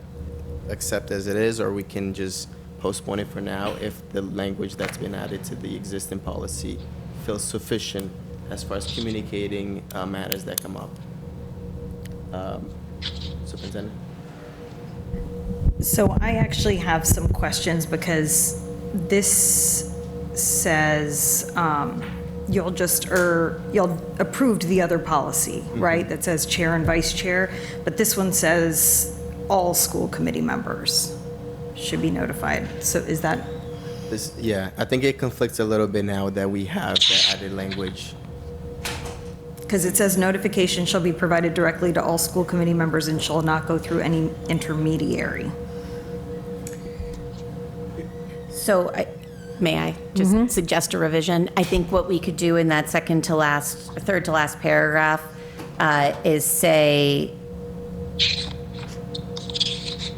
accept as it is, or we can just postpone it for now if the language that's been added to the existing policy feels sufficient as far as communicating matters that come up. Superintendent? So I actually have some questions because this says you'll approved the other policy, right? That says chair and vice chair, but this one says all school committee members should be notified. So is that? Yeah, I think it conflicts a little bit now that we have the added language. Because it says notification shall be provided directly to all school committee members and shall not go through any intermediary. So may I just suggest a revision? I think what we could do in that third to last paragraph is say,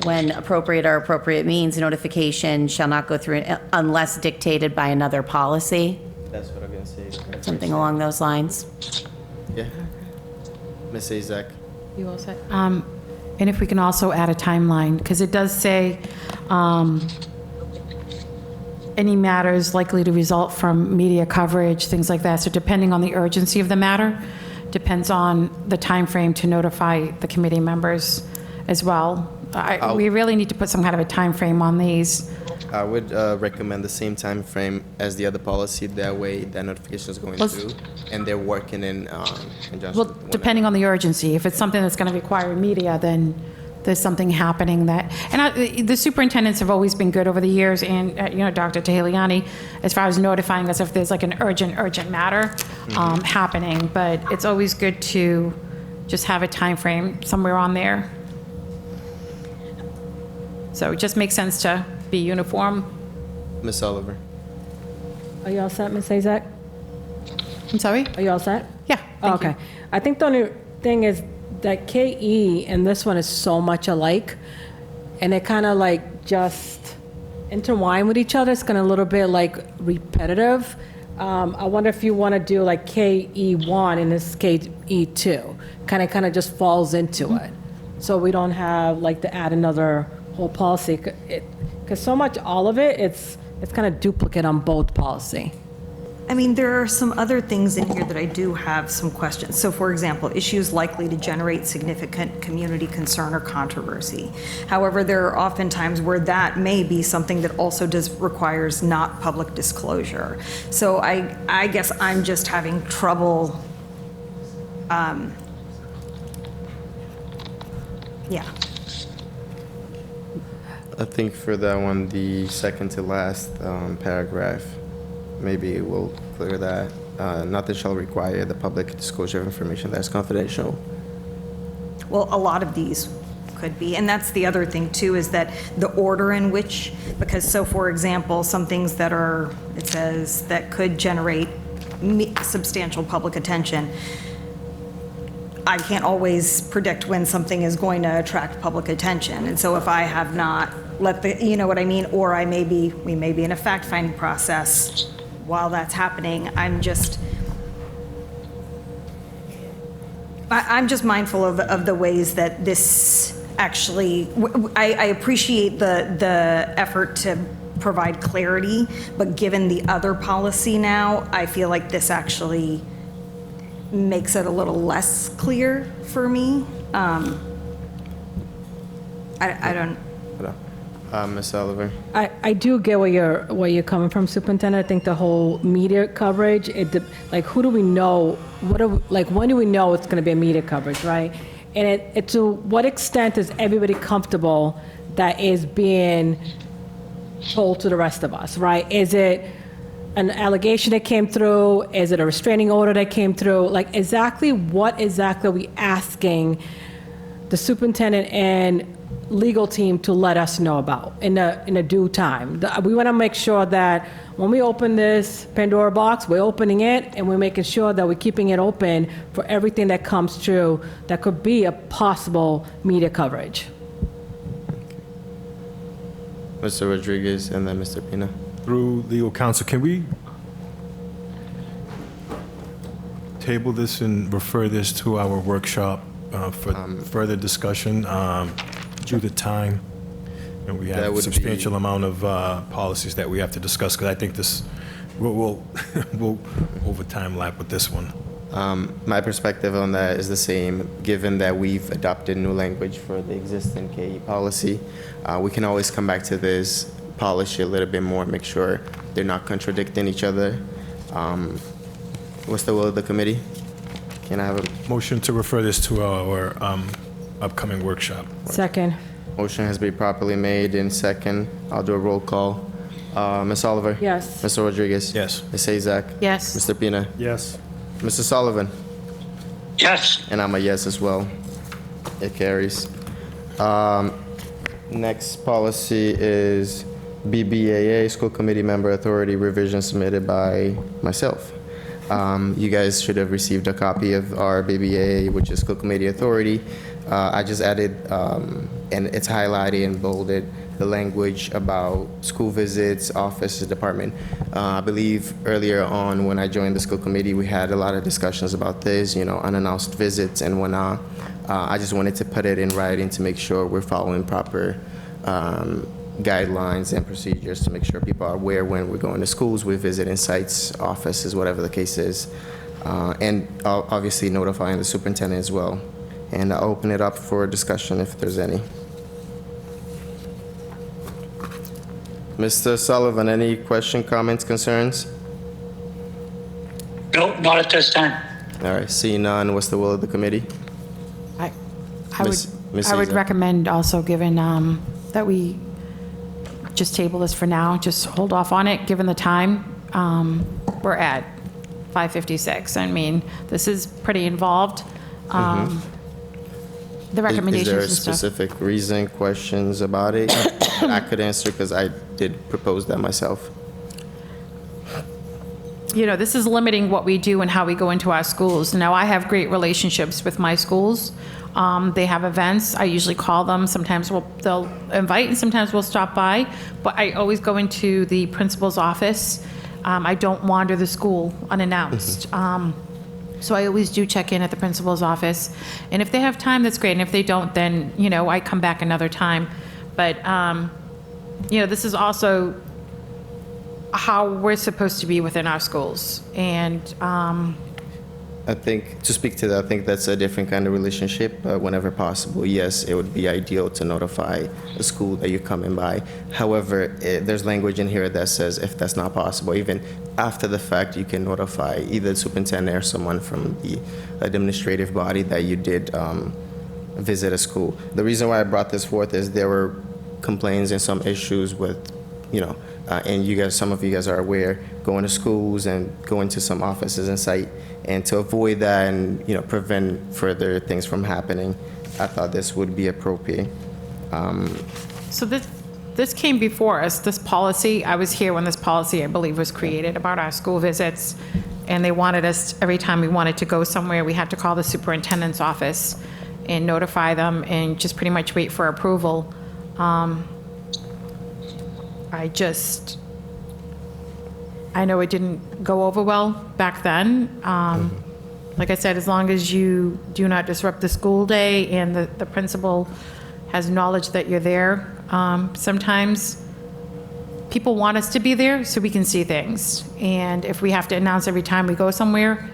when appropriate or appropriate means, notification shall not go through unless dictated by another policy, That's what I'm gonna say. something along those lines. Yeah. Ms. Azak? You all set? And if we can also add a timeline, because it does say any matters likely to result from media coverage, things like that. So depending on the urgency of the matter, depends on the time frame to notify the committee members as well. We really need to put some kind of a time frame on these. I would recommend the same time frame as the other policy. That way, that notification is going through, and they're working in conjunction. Well, with one depending on the urgency. If it's something that's going to require media, then there's something happening that, and the superintendents have always been good over the years, and Dr. Tahiliani, as far as notifying us if there's like an urgent matter happening. But it's always good to just have a time frame somewhere on there. So it just makes sense to be uniform. Ms. Oliver? Are you all set, Ms. Azak? I'm sorry? Are you all set? Yeah, thank you. Okay. I think the only thing is that KE and this one is so much alike, and they kind of like just intertwine with each other. It's kind of a little bit like repetitive. I wonder if you want to do like KE1 and this KE2. Kind of just falls into it. So we don't have like to add another whole policy. Because so much, all of it, it's kind of duplicate on both policy. I mean, there are some other things in here that I do have some questions. So for example, issues likely to generate significant community concern or controversy. However, there are often times where that may be something that also requires not public disclosure. So I guess I'm just having trouble, yeah. I think for that one, the second to last paragraph, maybe we'll clear that. Nothing shall require the public disclosure of information that is confidential. Well, a lot of these could be, and that's the other thing too, is that the order in which, because so for example, some things that are, it says, that could generate substantial public attention, I can't always predict when something is going to attract public attention. And so if I have not let the, you know what I mean, or we may be in a fact-finding process while that's happening, I'm just mindful of the ways that this actually, I appreciate the effort to provide clarity, but given the other policy now, I feel like this actually makes it a little less clear for me. I don't. Ms. Oliver? I do get where you're coming from, Superintendent. I think the whole media coverage, like who do we know, when do we know it's going to be a media coverage, right? And to what extent is everybody comfortable that is being told to the rest of us, right? Is it an allegation that came through? Is it a restraining order that came through? Like what exactly are we asking the superintendent and legal team to let us know about in a due time? We want to make sure that when we open this Pandora box, we're opening it and we're making sure that we're keeping it open for everything that comes through that could be a possible media coverage. Mr. Rodriguez and then Mr. Pina. Through legal counsel, can we table this and refer this to our workshop for further discussion due to time? And we That have would a substantial amount of policies that we have to discuss, because I think this, we'll over time lap with this one. My perspective on that is the same, given that we've adopted new language for the existing KE policy. We can always come back to this, polish it a little bit more, make sure they're not contradicting each other. What's the will of the committee? Can I have a Motion to refer this to our upcoming workshop. Second. motion? Has been properly made in second. I'll do a roll call. Ms. Oliver? Yes. Mr. Rodriguez? Yes. Ms. Azak? Yes. Mr. Pina? Yes. Mr. Sullivan? Yes. And I'm a yes as well. It carries. Next policy is BBAA, School Committee Member Authority Revision submitted by myself. You guys should have received a copy of our BBAA, which is School Committee Authority. I just added, and it's highlighted and bolded, the language about school visits, offices, department. I believe earlier on when I joined the school committee, we had a lot of discussions about this, unannounced visits and whatnot. I just wanted to put it in writing to make sure we're following proper guidelines and procedures to make sure people are aware when we're going to schools, we're visiting sites, offices, whatever the case is. And obviously notifying the superintendent as well. And I'll open it up for discussion if there's any. Mr. Sullivan, any question, comments, concerns? No, not at this time. All right, seeing none, what's the will of the committee? I Ms. would Azak. recommend also, given that we just table this for now, just hold off on it, given the time. We're at 5:56. I mean, this is pretty involved. the recommendations Is there a and stuff. specific reason, questions about it? I could answer because I did propose that myself. You know, this is limiting what we do and how we go into our schools. Now, I have great relationships with my schools. They have events. I usually call them. Sometimes they'll invite and sometimes we'll stop by. But I always go into the principal's office. I don't wander the school unannounced. So I always do check in at the principal's office. And if they have time, that's great. And if they don't, then, you know, I come back another time. But, you know, this is also how we're supposed to be within our schools. And I think, to speak to that, I think that's a different kind of relationship. Whenever possible, yes, it would be ideal to notify the school that you're coming by. However, there's language in here that says if that's not possible, even after the fact, you can notify either the superintendent or someone from the administrative body that you did visit a school. The reason why I brought this forth is there were complaints and some issues with, you know, and you guys, some of you guys are aware, going to schools and going to some offices and site, and to avoid that and, you know, prevent further things from happening, I thought this would be appropriate. so this came before us, this policy. I was here when this policy, I believe, was created about our school visits. And they wanted us, every time we wanted to go somewhere, we had to call the superintendent's office and notify them and just pretty much wait for approval. I know it didn't go over well back then. Like I said, as long as you do not disrupt the school day and the principal has knowledge that you're there. Sometimes people want us to be there so we can see things. And if we have to announce every time we go somewhere,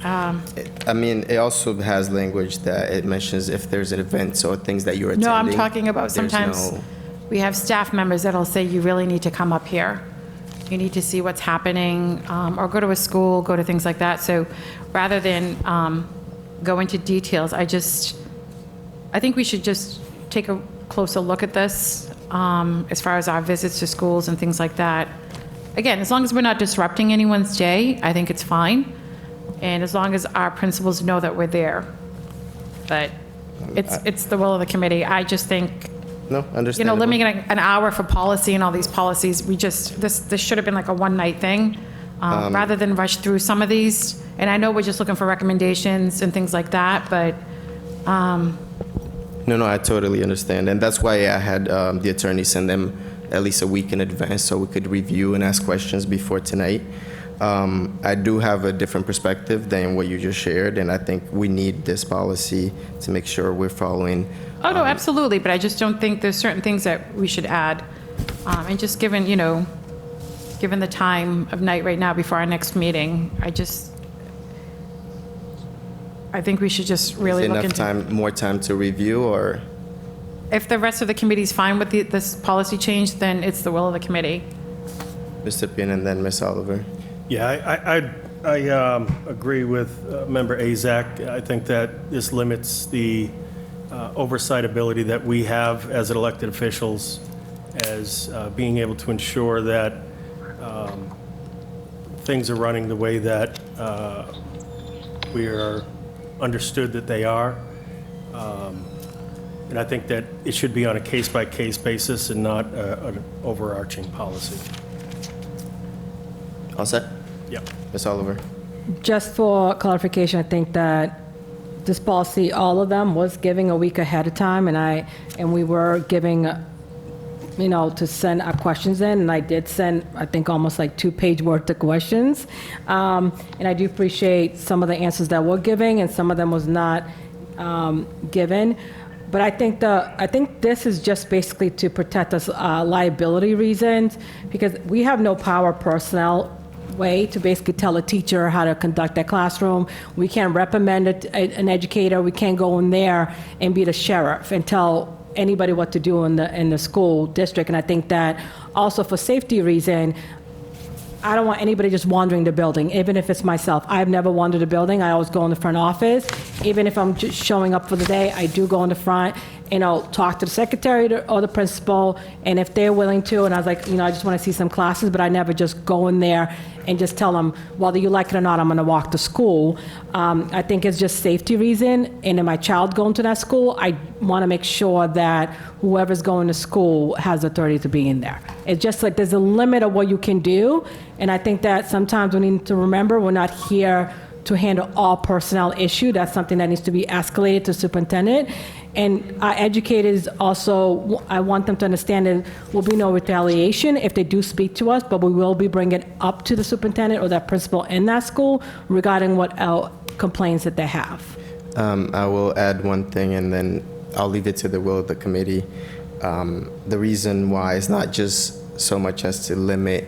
I mean, it also has language that it mentions if there's an event or things that you're attending. no, I'm talking about there's sometimes no- we have staff members that'll say, you really need to come up here. You need to see what's happening, or go to a school, go to things like that. So rather than go into details, I think we should just take a closer look at this as far as our visits to schools and things like that. Again, as long as we're not disrupting anyone's day, I think it's fine. And as long as our principals know that we're there. But it's the will of the committee. I just think, No, you know, understandable. limiting an hour for policy and all these policies, this should have been like a one-night thing, rather than rush through some of these. And I know we're just looking for recommendations and things like that, but No, I totally understand. And that's why I had the attorney send them at least a week in advance so we could review and ask questions before tonight. I do have a different perspective than what you just shared, and I think we need this policy to make sure we're following. oh, no, absolutely. But I just don't think there's certain things that we should add. And just given, you know, given the time of night right now before our next meeting, I think we should just really look Enough into. more time to review, or? If the rest of the committee's fine with this policy change, then it's the will of the committee. Mr. Pien and then Ms. Oliver. Yeah, I agree with Member Azak. I think that this limits the oversight ability that we have as elected officials, as being able to ensure that things are running the way that we are understood that they are. And I think that it should be on a case-by-case basis and not an overarching policy. All set? Yep. Ms. Oliver. Just for clarification, I think that this policy, all of them, was giving a week ahead of time, and we were giving, you know, to send our questions in, and I did send, I think, almost like 2-page worth of questions. And I do appreciate some of the answers that we're giving, and some of them was not given. But I think this is just basically to protect us liability reasons, because we have no power personnel way to basically tell a teacher how to conduct their classroom. We can't reprimand an educator. We can't go in there and be the sheriff and tell anybody what to do in the school district. And I think that also for safety reason, I don't want anybody just wandering the building, even if it's myself. I've never wandered the building. I always go in the front office. Even if I'm just showing up for the day, I do go in the front. talk to the secretary or the principal, and if they're willing to, and I was like, I just want to see some classes, but I never just go in there and just tell them, whether you like it or not, I'm going to walk to school. I think it's just safety reason, and if my child going to that school, I want to make sure that whoever's going to school has authority to be in there. It's just like there's a limit of what you can do, and I think that sometimes we need to remember we're not here to handle all personnel issue. That's something that needs to be escalated to superintendent. And our educators also, I want them to understand that there will be no retaliation if they do speak to us, but we will be bringing it up to the superintendent or that principal in that school regarding what complaints that they have. I will add one thing, and then I'll leave it to the will of the committee. The reason why is not just so much as to limit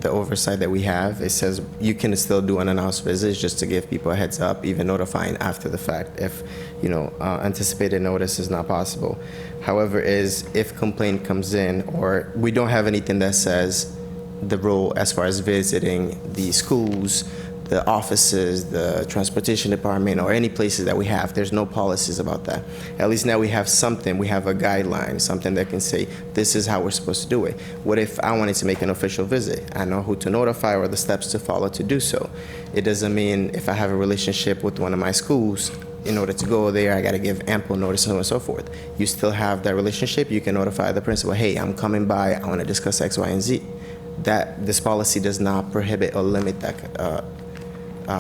the oversight that we have. It says you can still do unannounced visits just to give people a heads up, even notifying after the fact if, anticipated notice is not possible. However, if complaint comes in or we don't have anything that says the rule as far as visiting the schools, the offices, the transportation department, or any places that we have. There's no policies about that. At least now we have something, we have a guideline, something that can say, this is how we're supposed to do it. What if I wanted to make an official visit? I know who to notify or the steps to follow to do so. It doesn't mean if I have a relationship with one of my schools, in order to go there, I got to give ample notice and so on and so forth. You still have that relationship. You can notify the principal, hey, I'm coming by, I want to discuss X, Y, and Z. This policy does not prohibit or limit that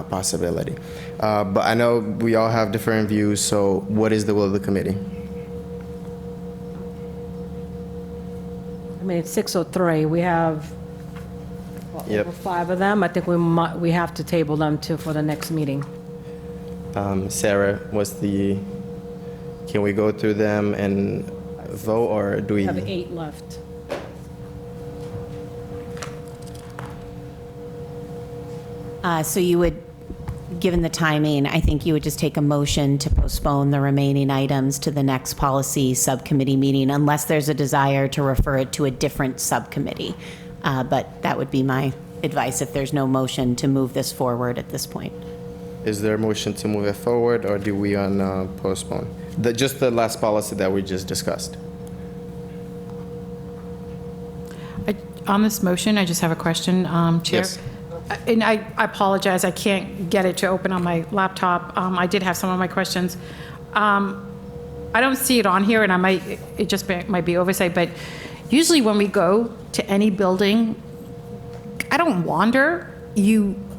possibility. But I know we all have different views, so what is the will of the committee? I mean, it's 6:03. We have Yep. over 5 of them. I think we have to table them for the next meeting. Sarah, can we go through them and vote, or do we? We have 8 left. So you would, given the timing, I think you would just take a motion to postpone the remaining items to the next policy subcommittee meeting, unless there's a desire to refer it to a different subcommittee. But that would be my advice if there's no motion to move this forward at this point. Is there a motion to move it forward, or do we postpone? Just the last policy that we just discussed. On this motion, I just have a question, Chair. Yes. And I apologize, I can't get it to open on my laptop. I did have some of my questions. I don't see it on here, and it just might be oversight, but usually when we go to any building, I don't wander.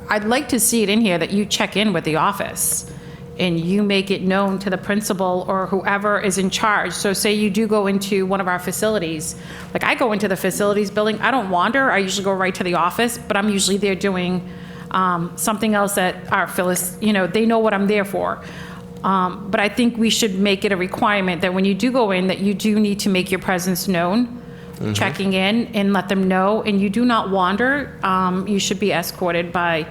I'd like to see it in here that you check in with the office and you make it known to the principal or whoever is in charge. So say you do go into one of our facilities, like I go into the facilities building, I don't wander, I usually go right to the office, but I'm usually there doing something else at our Phyllis, they know what I'm there for. But I think we should make it a requirement that when you do go in, that you do need to make your presence known, checking in and let them know, and you do not wander. You should be escorted by,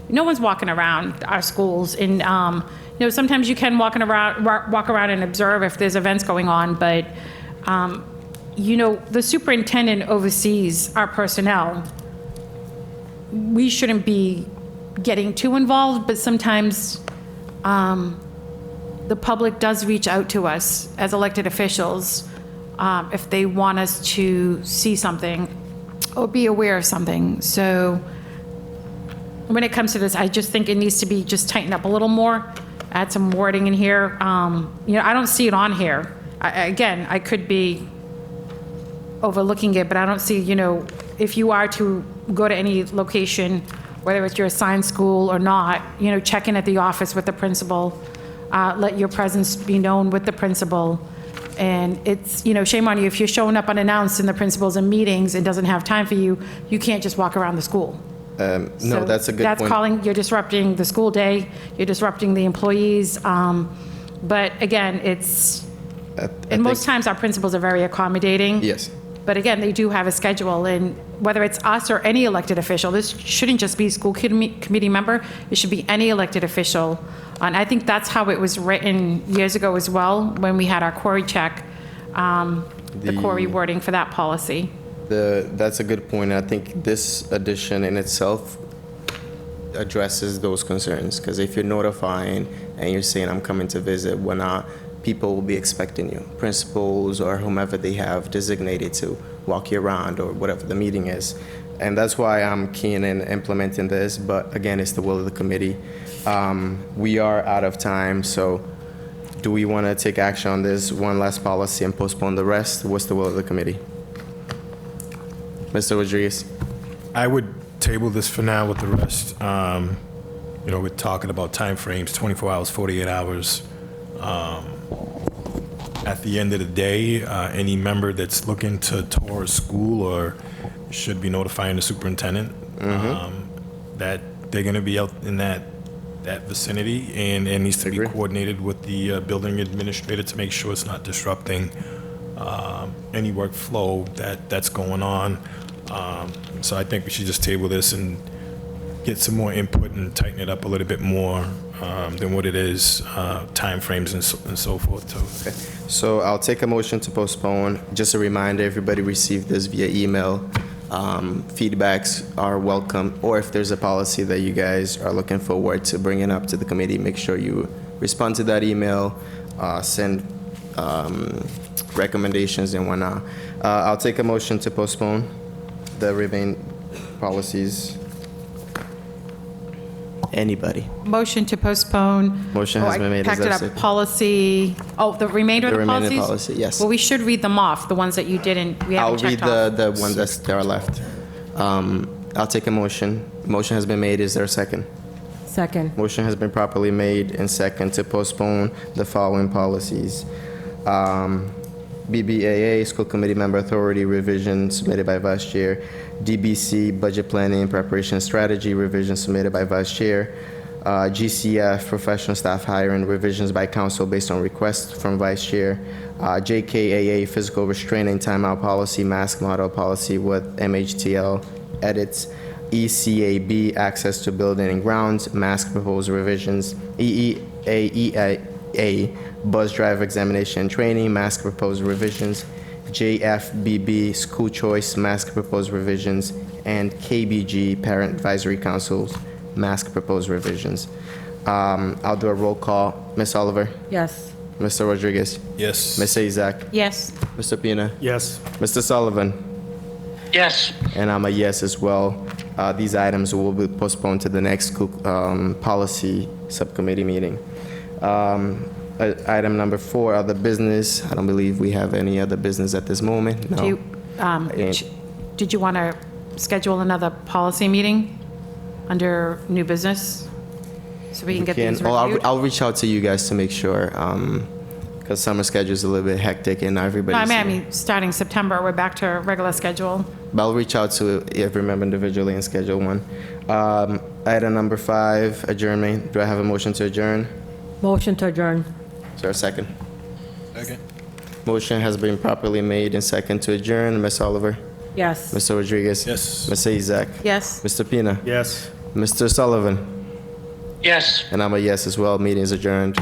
no one's walking around our schools, and sometimes you can walk around and observe if there's events going on, but the superintendent oversees our personnel. We shouldn't be getting too involved, but sometimes the public does reach out to us as elected officials if they want us to see something or be aware of something. So when it comes to this, I just think it needs to be just tightened up a little more, add some wording in here. I don't see it on here. I could be overlooking it, but I don't see, if you are to go to any location, whether it's your assigned school or not, check in at the office with the principal, let your presence be known with the principal. And it's, shame on you if you're showing up unannounced in the principal's in meetings and doesn't have time for you, you can't just walk around the school. No, So that's a good point. you're disrupting the school day, you're disrupting the employees. But again, and most times our principals are very accommodating. Yes. But again, they do have a schedule, and whether it's us or any elected official, this shouldn't just be school committee member, it should be any elected official. And I think that's how it was written years ago as well, when we had our query check, the query wording for that policy. That's a good point. I think this addition in itself addresses those concerns, because if you're notifying and you're saying I'm coming to visit, whatnot, people will be expecting you, principals or whomever they have designated to walk you around or whatever the meeting is. And that's why I'm keen in implementing this, but again, it's the will of the committee. We are out of time, so do we want to take action on this one last policy and postpone the rest? What's the will of the committee? Mr. Rodriguez? I would table this for now with the rest. You know, we're talking about timeframes, 24 hours, 48 hours. At the end of the day, any member that's looking to tour a school or should be notifying the superintendent that they're going to be out in that vicinity, and it needs to be coordinated with the building administrator to make sure it's not disrupting any workflow that's going on. So I think we should just table this and get some more input and tighten it up a little bit more than what it is, timeframes and so forth too. Okay. So I'll take a motion to postpone. Just a reminder, everybody received this via email. Feedbacks are welcome, or if there's a policy that you guys are looking forward to bringing up to the committee, make sure you respond to that email, send recommendations and whatnot. I'll take a motion to postpone the remaining policies. Anybody? Motion to postpone. Motion has been made. Is I packed there it a up. second? Policy, the remainder The of the remaining policies? policy, yes. Well, we should read them off, the ones that you didn't, we I'll haven't read checked off. the one that's there left. I'll take a motion. Motion has been made. Is there a second? Second. Motion has been properly made and second to postpone the following policies. BBAA, School Committee Member Authority Revision submitted by Vice Chair. DBC, Budget Planning and Preparation Strategy Revision submitted by Vice Chair. GCF, Professional Staff Hiring Revisions by Council based on request from Vice Chair. JKAA, Physical Restraining Timeout Policy, Mask Model Policy with MHTL edits. ECAB, Access to Building and Grounds, Mask Proposed Revisions. EEA, Bus Driver Examination and Training, Mask Proposed Revisions. JFBB, School Choice, Mask Proposed Revisions. And KBG, Parent Advisory Councils, Mask Proposed Revisions. I'll do a roll call. Ms. Oliver? Yes. Mr. Rodriguez? Yes. Ms. Azak? Yes. Mr. Pina? Yes. Mr. Sullivan? Yes. And I'm a yes as well. These items will be postponed to the next policy subcommittee meeting. Item number 4, other business. I don't believe we have any other business at this moment. No. Do you, did you want to schedule another policy meeting under new business? So we can get these reviewed? I'll reach out to you guys to make sure, because summer schedule is a little bit hectic and not everybody's. No, I mean, starting September, we're back to regular schedule. But I'll reach out to every member individually and schedule one. Item number 5, adjournment. Do I have a motion to adjourn? Motion to adjourn. Is there a second? Second. Motion has been properly made and second to adjourn. Ms. Oliver? Yes. Mr. Rodriguez? Yes. Ms. Azak? Yes. Mr. Pina? Yes. Mr. Sullivan? Yes. And I'm a yes as well. Meeting is adjourned.